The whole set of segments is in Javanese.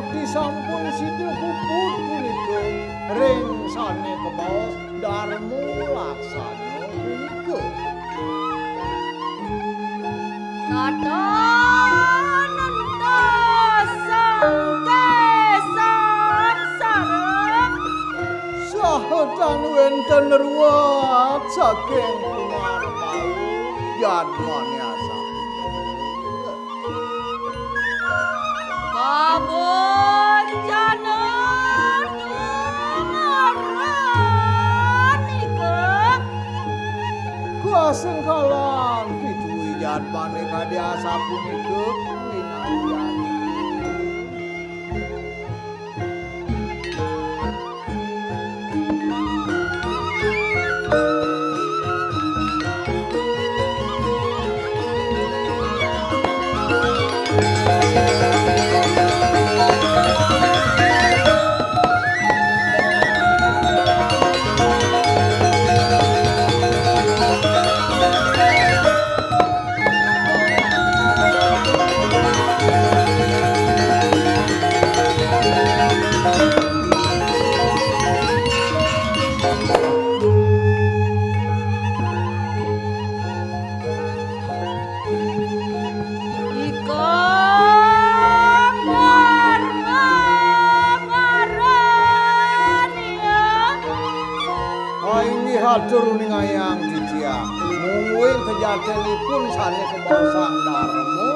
bakti sampun sidil puput punika ring sane kemaos darmo laksana punika. Katon sangkesan sareng sahotan wenten ruwat saking pumarpau yadmane asap. kabonjanen ngarenika Kasengkalan piduwi yadmane kadhe asap punika winayan. Hatur ningayang diciang mungwing kejatenipun sane kebangsan darmo.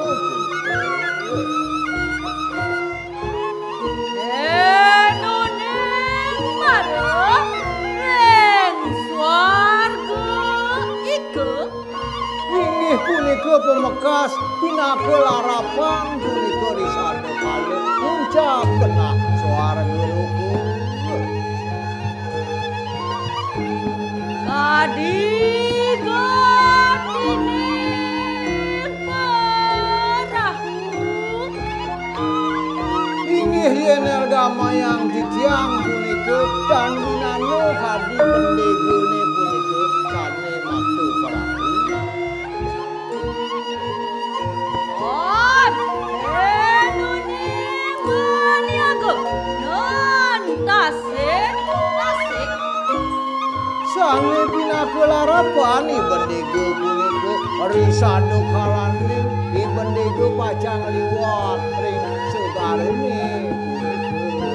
Enuning marang ring swarga iku Inggih punika pemekas pinaka larapang punika risada kalih muncak kena swarga lugu. Kadigatine perahu Inggih yen gamayang diciang punika dan winano kadi bendegone punika sane maktu perahu. enuning maniaga non tasik Sange pinaka larapani bendego punika risada kalaning di bendego pacang liwat ring segarene punika.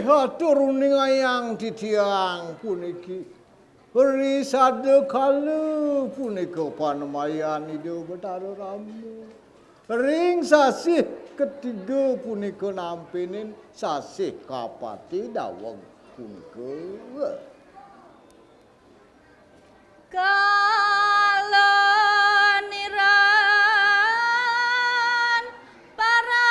Inggih atur ning ayang titiang puniki. Risade kala punika panemayan Ida Bathara Rama. Ring sasih ketiga punika nampinin sasih kapati daweng punika. Kaleniran parangka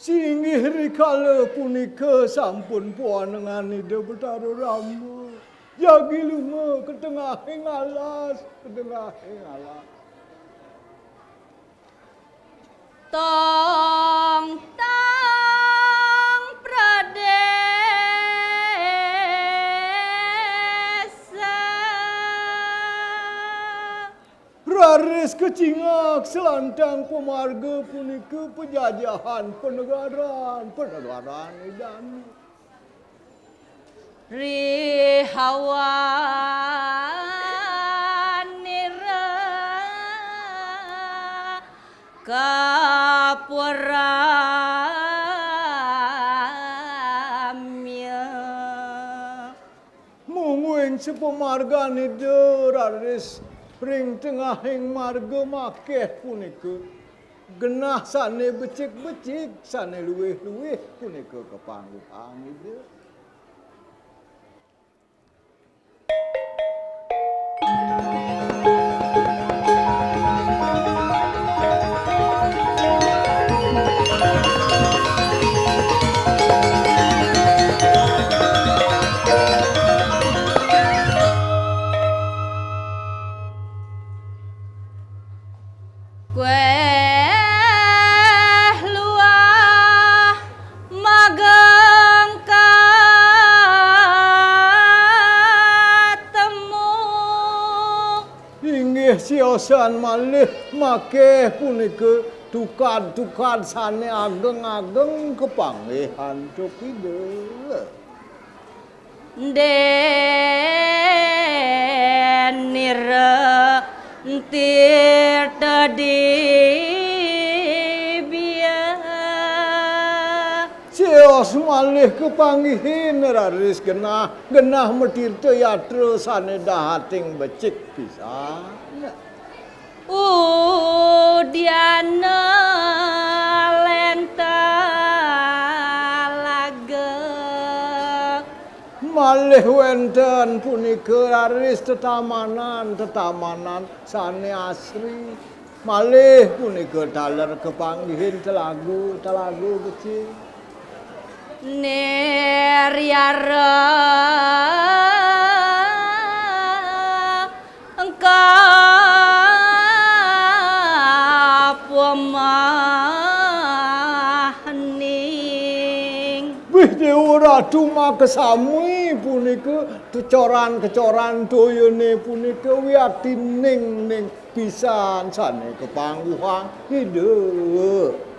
Singgih rikala punika sampun panengan Ida Bathara Rama. Jagi lunga ketengahing alas, ketengahing alas. tong tang pradesa Raris kecingak selantang pemarga punika penjajahan penegaran idani. rihawan nira kapuramya Mungguing sepemarga nida raris ring tengahing marga makeh punika. Genah sane becik-becik, sane luwih-luwih punika kepangguhan ida. Kueh luah mageng katemu Inggih siosan malih makeh punika tukad-tukad sane ageng-ageng kepanggihan cokide. denira tirta dibia Sios malih kepanggihin raris genah metirta yatra sane dahating becik pisan. udiana lenta laga Malih wenten punika raris tetamanan sane asri. Malih punika daler kepanggihin telagu becik. Neryara pemahaning Wih Dewa Ratu makesami punika kecoran-kecoran toyone punika wiyati ning pisan sane kepangguhan hidup.